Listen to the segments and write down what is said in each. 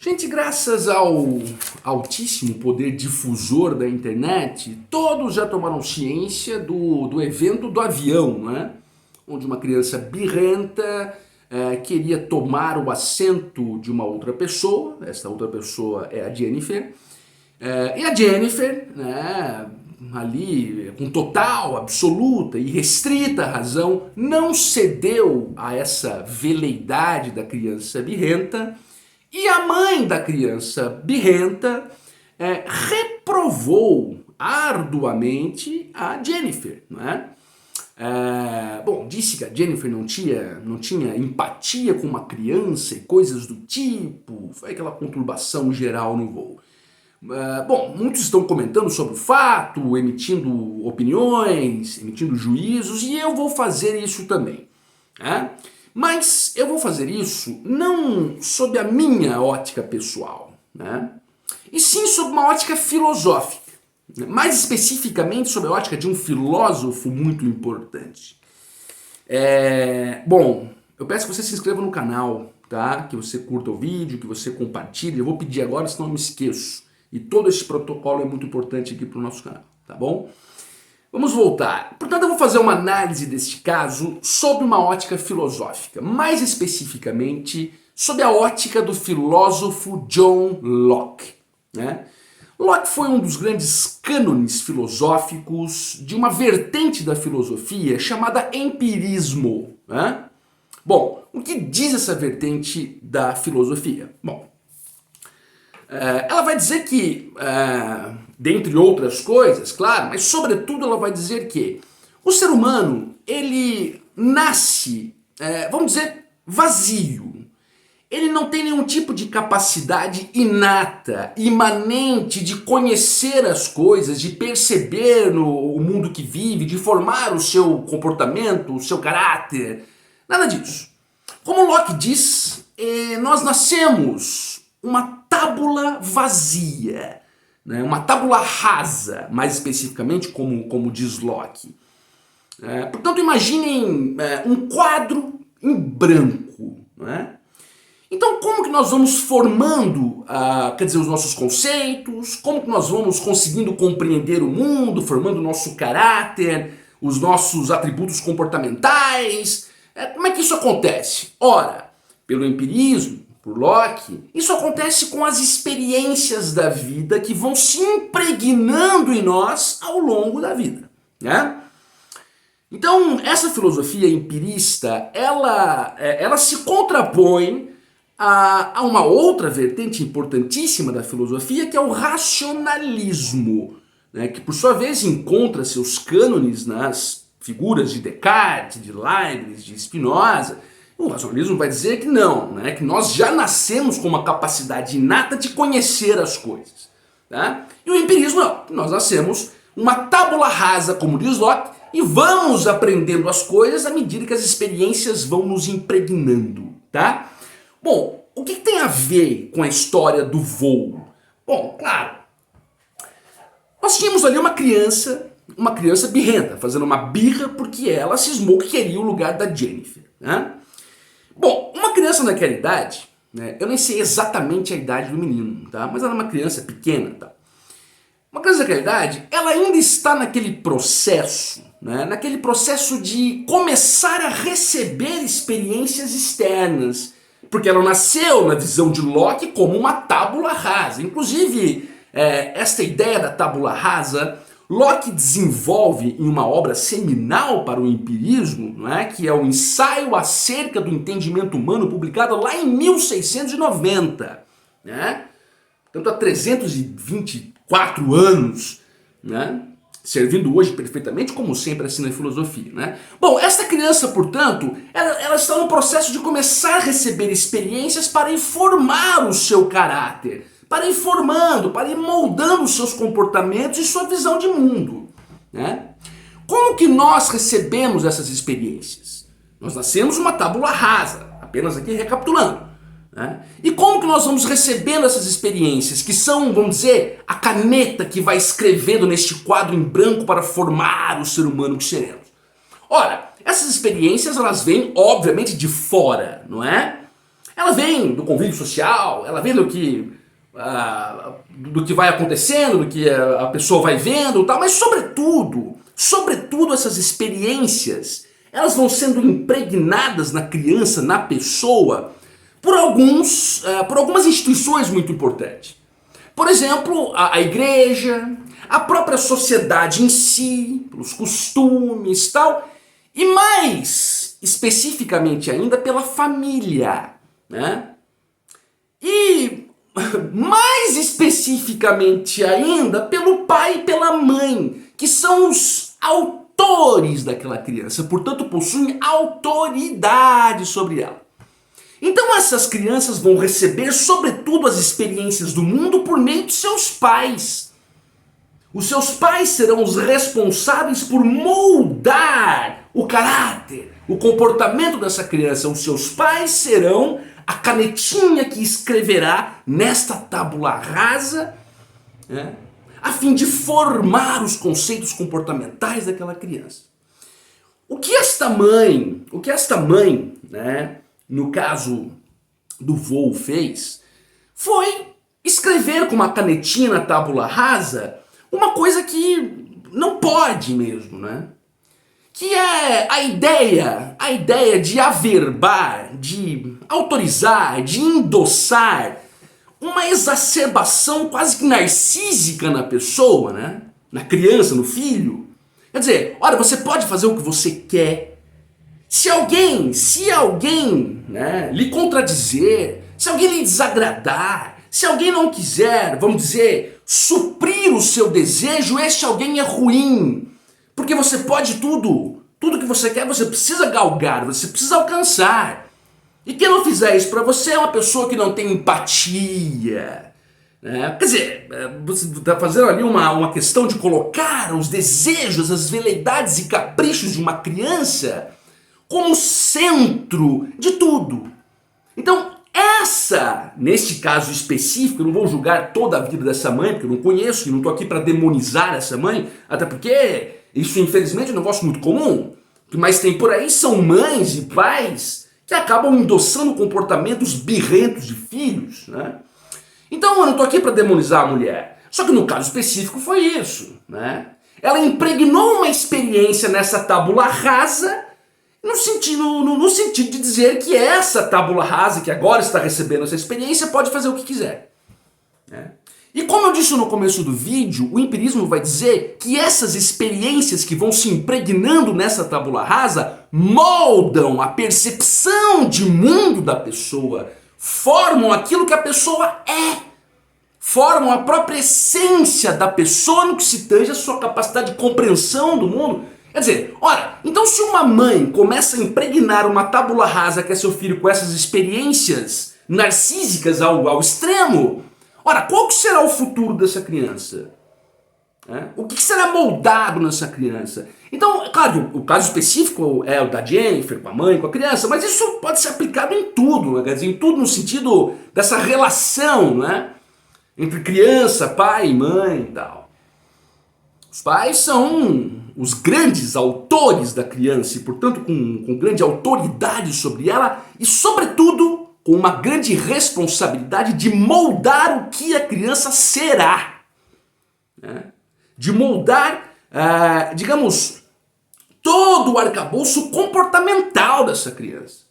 Gente, graças ao altíssimo poder difusor da internet, todos já tomaram ciência do evento do avião, né? Onde uma criança birrenta queria tomar o assento de uma outra pessoa. Essa outra pessoa é a Jennifer. E a Jennifer, né, ali com total, absoluta e restrita razão, não cedeu a essa veleidade da criança birrenta. E a mãe da criança birrenta reprovou arduamente a Jennifer, não é? Disse que a Jennifer não tinha empatia com uma criança e coisas do tipo, foi aquela conturbação geral no voo. Muitos estão comentando sobre o fato, emitindo opiniões, emitindo juízos, e eu vou fazer isso também, né? Mas eu vou fazer isso não sob a minha ótica pessoal, né? E sim sob uma ótica filosófica, né? Mais especificamente sob a ótica de um filósofo muito importante. Eu peço que você se inscreva no canal, tá? Que você curta o vídeo, que você compartilhe. Eu vou pedir agora, senão eu me esqueço. E todo esse protocolo é muito importante aqui para o nosso canal, tá bom? Vamos voltar. Portanto, eu vou fazer uma análise deste caso sob uma ótica filosófica, mais especificamente sob a ótica do filósofo John Locke, né? Locke foi um dos grandes cânones filosóficos de uma vertente da filosofia chamada empirismo, né? Bom, o que diz essa vertente da filosofia? Ela vai dizer que, dentre outras coisas, claro, mas sobretudo ela vai dizer que o ser humano, ele nasce, vamos dizer, vazio. Ele não tem nenhum tipo de capacidade inata, imanente de conhecer as coisas, de perceber o mundo que vive, de formar o seu comportamento, o seu caráter. Nada disso. Como Locke diz, nós nascemos uma tábula vazia, né? Uma tábula rasa, mais especificamente, como diz Locke. Portanto, imaginem um quadro em branco, né? Então, como que nós vamos formando, os nossos conceitos, como que nós vamos conseguindo compreender o mundo, formando o nosso caráter, os nossos atributos comportamentais? Como é que isso acontece? Ora, pelo empirismo, por Locke, isso acontece com as experiências da vida que vão se impregnando em nós ao longo da vida, né? Então, essa filosofia empirista, ela se contrapõe a uma outra vertente importantíssima da filosofia, que é o racionalismo, né? Que por sua vez encontra seus cânones nas figuras de Descartes, de Leibniz, de Spinoza. O racionalismo vai dizer que não, né? Que nós já nascemos com uma capacidade inata de conhecer as coisas, tá? E o empirismo não, nós nascemos uma tábula rasa, como diz Locke, e vamos aprendendo as coisas à medida que as experiências vão nos impregnando, tá? Bom, o que tem a ver com a história do voo? Bom, claro, nós tínhamos ali uma criança birrenta, fazendo uma birra porque ela cismou que queria o lugar da Jennifer, né? Bom, uma criança naquela idade, né, eu nem sei exatamente a idade do menino, tá? Mas ela é uma criança pequena, tá? Uma criança daquela idade, ela ainda está naquele processo, né, naquele processo de começar a receber experiências externas, porque ela nasceu na visão de Locke como uma tábula rasa. Inclusive, esta ideia da tábula rasa, Locke desenvolve em uma obra seminal para o empirismo, não é? Que é o Ensaio acerca do Entendimento Humano, publicado lá em 1690, né? Portanto, há 324 anos, né? Servindo hoje perfeitamente, como sempre assim na filosofia, né? Bom, essa criança, portanto, ela está no processo de começar a receber experiências para informar o seu caráter, para ir formando, para ir moldando os seus comportamentos e sua visão de mundo, né? Como que nós recebemos essas experiências? Nós nascemos uma tábula rasa, apenas aqui recapitulando, né? E como que nós vamos recebendo essas experiências, que são, vamos dizer, a caneta que vai escrevendo neste quadro em branco para formar o ser humano que seremos? Ora, essas experiências, elas vêm, obviamente, de fora, não é? Ela vem do convívio social, ela vem do que vai acontecendo, do que a pessoa vai vendo e tal, mas sobretudo essas experiências, elas vão sendo impregnadas na criança, na pessoa, por algumas instituições muito importantes. Por exemplo, a igreja, a própria sociedade em si, pelos costumes e tal, e mais especificamente ainda pela família, né? E mais especificamente ainda pelo pai e pela mãe, que são os autores daquela criança, portanto possuem autoridade sobre ela. Então essas crianças vão receber sobretudo as experiências do mundo por meio de seus pais. Os seus pais serão os responsáveis por moldar o caráter, o comportamento dessa criança. Os seus pais serão a canetinha que escreverá nesta tábula rasa, né, a fim de formar os conceitos comportamentais daquela criança. O que esta mãe, né, no caso do voo fez, foi escrever com uma canetinha na tábula rasa uma coisa que não pode mesmo, né? Que é a ideia de averbar, de autorizar, de endossar uma exacerbação quase que narcísica na pessoa, né? Na criança, no filho. Quer dizer, olha, você pode fazer o que você quer. Se alguém, né, lhe contradizer, se alguém lhe desagradar, se alguém não quiser, vamos dizer, suprir o seu desejo, este alguém é ruim. Porque você pode tudo que você quer, você precisa galgar, você precisa alcançar. E quem não fizer isso para você é uma pessoa que não tem empatia. Né? Quer dizer, você está fazendo ali uma questão de colocar os desejos, as veleidades e caprichos de uma criança como centro de tudo. Então, neste caso específico, eu não vou julgar toda a vida dessa mãe, porque eu não conheço e não estou aqui para demonizar essa mãe, até porque isso infelizmente é um negócio muito comum. O que mais tem por aí são mães e pais que acabam endossando comportamentos birrentos de filhos, né? Então eu não estou aqui para demonizar a mulher, só que no caso específico foi isso, né? Ela impregnou uma experiência nessa tábula rasa, no sentido de dizer que essa tábula rasa, que agora está recebendo essa experiência, pode fazer o que quiser. Né? E como eu disse no começo do vídeo, o empirismo vai dizer que essas experiências que vão se impregnando nessa tábula rasa moldam a percepção de mundo da pessoa, formam aquilo que a pessoa é, formam a própria essência da pessoa no que se tange a sua capacidade de compreensão do mundo. Quer dizer, ora, então se uma mãe começa a impregnar uma tábula rasa que é seu filho com essas experiências narcísicas ao extremo, ora, qual que será o futuro dessa criança? O que será moldado nessa criança? Então, claro, o caso específico é o da Jennifer, com a mãe, com a criança, mas isso pode ser aplicado em tudo, né? Quer dizer, em tudo no sentido dessa relação, né, entre criança, pai e mãe e tal. Os pais são os grandes autores da criança e, portanto, com grande autoridade sobre ela e, sobretudo, com uma grande responsabilidade de moldar o que a criança será. Né? De moldar, digamos, todo o arcabouço comportamental dessa criança.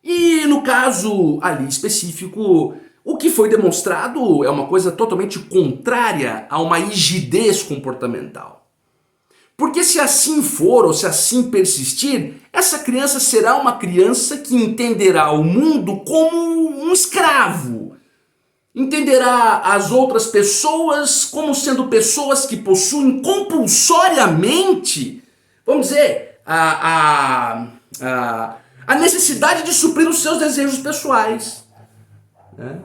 E no caso ali específico, o que foi demonstrado é uma coisa totalmente contrária a uma rigidez comportamental. Porque se assim for, ou se assim persistir, essa criança será uma criança que entenderá o mundo como um escravo. Entenderá as outras pessoas como sendo pessoas que possuem compulsoriamente, vamos dizer, a necessidade de suprir os seus desejos pessoais. Né?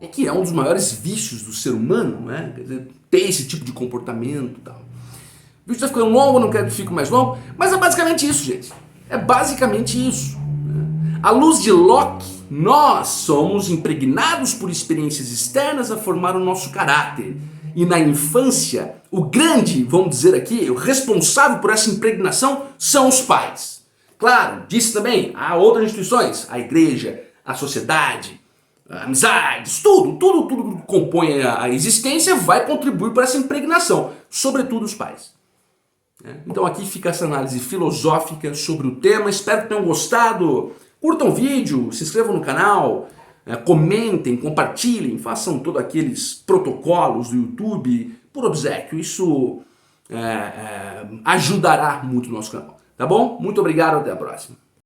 E que é um dos maiores vícios do ser humano, né? Quer dizer, ter esse tipo de comportamento e tal. O vídeo está ficando longo, não quero que fique mais longo, mas é basicamente isso, gente. É basicamente isso. Né? À luz de Locke, nós somos impregnados por experiências externas a formar o nosso caráter. E na infância, o grande, vamos dizer aqui, o responsável por essa impregnação são os pais. Claro, disse também, há outras instituições, a igreja, a sociedade, amizades, tudo que compõe a existência vai contribuir para essa impregnação, sobretudo os pais. Então aqui fica essa análise filosófica sobre o tema, espero que tenham gostado, curtam o vídeo, se inscrevam no canal, comentem, compartilhem, façam todos aqueles protocolos do YouTube por obséquio, isso ajudará muito o nosso canal, tá bom? Muito obrigado, até a próxima.